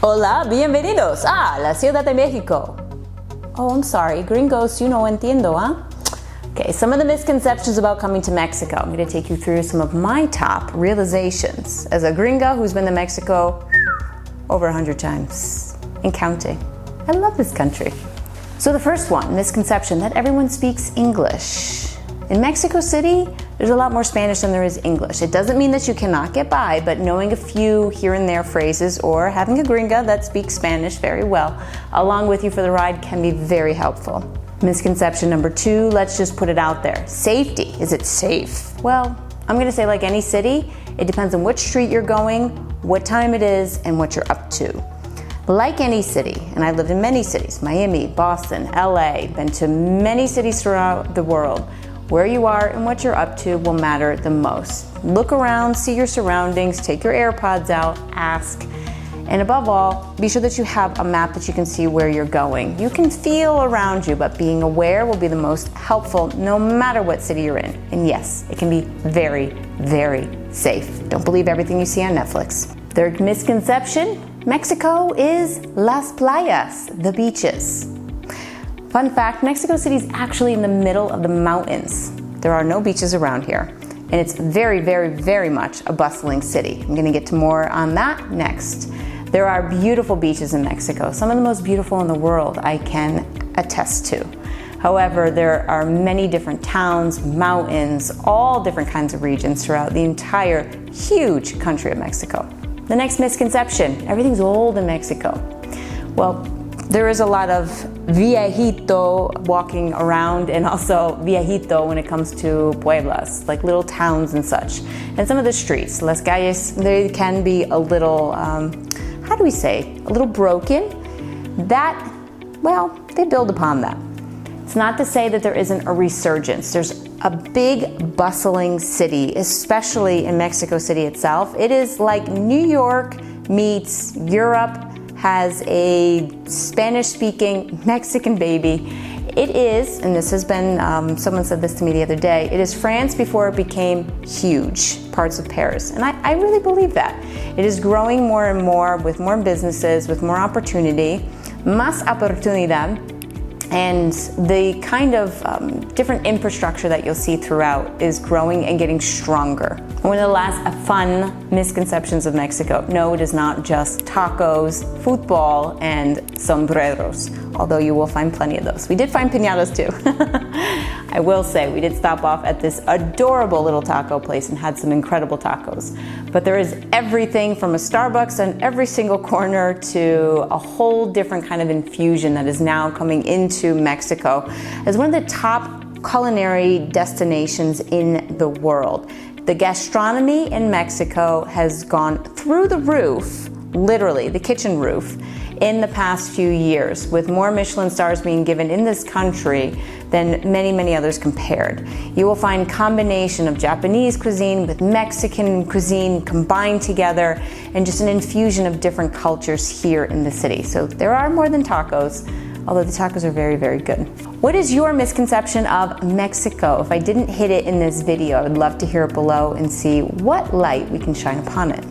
Hola, bienvenidos a la Ciudad de Mexico. Oh, I'm sorry, gringos, you no entiendo, huh? Okay, some of the misconceptions about coming to Mexico. I'm going to take you through some of my top realizations as a gringa who's been to Mexico over 100 times and counting. I love this country. So the first one, misconception that everyone speaks English. In Mexico City, there's a lot more Spanish than there is English. It doesn't mean that you cannot get by, but knowing a few here and there phrases or having a gringa that speaks Spanish very well along with you for the ride can be very helpful. Misconception number 2, let's just put it out there. Safety. Is it safe? Well, I'm gonna say like any city, it depends on which street you're going, what time it is, and what you're up to. Like any city, and I've lived in many cities, Miami, Boston, LA, been to many cities throughout the world, where you are and what you're up to will matter the most. Look around, see your surroundings, take your AirPods out, ask, and above all, be sure that you have a map that you can see where you're going. You can feel around you, but being aware will be the most helpful no matter what city you're in. And yes, it can be very, very safe. Don't believe everything you see on Netflix. Third misconception, Mexico is las playas, the beaches. Fun fact, Mexico City is actually in the middle of the mountains. There are no beaches around here, and it's very, very, very much a bustling city. I'm gonna get to more on that next. There are beautiful beaches in Mexico, some of the most beautiful in the world, I can attest to. However, there are many different towns, mountains, all different kinds of regions throughout the entire huge country of Mexico. The next misconception, everything's old in Mexico. Well, there is a lot of viejito walking around and also viejito when it comes to pueblas, like little towns and such. And some of the streets, las calles, they can be a little, how do we say, a little broken. That, well, they build upon that. It's not to say that there isn't a resurgence. There's a big bustling city, especially in Mexico City itself. It is like New York meets Europe, has a Spanish-speaking Mexican baby. It is, and this has been, someone said this to me the other day, it is France before it became huge, parts of Paris. And I really believe that. It is growing more and more with more businesses, with more opportunity, más oportunidad, and the kind of different infrastructure that you'll see throughout is growing and getting stronger. One of the last fun misconceptions of Mexico, no, it is not just tacos, football, and sombreros, although you will find plenty of those. We did find piñatas too. I will say, we did stop off at this adorable little taco place and had some incredible tacos. But there is everything from a Starbucks on every single corner to a whole different kind of infusion that is now coming into Mexico as one of the top culinary destinations in the world. The gastronomy in Mexico has gone through the roof, literally the kitchen roof, in the past few years, with more Michelin stars being given in this country than many, many others compared. You will find combination of Japanese cuisine with Mexican cuisine combined together and just an infusion of different cultures here in the city. So there are more than tacos, although the tacos are very, very good. What is your misconception of Mexico? If I didn't hit it in this video, I would love to hear it below and see what light we can shine upon it.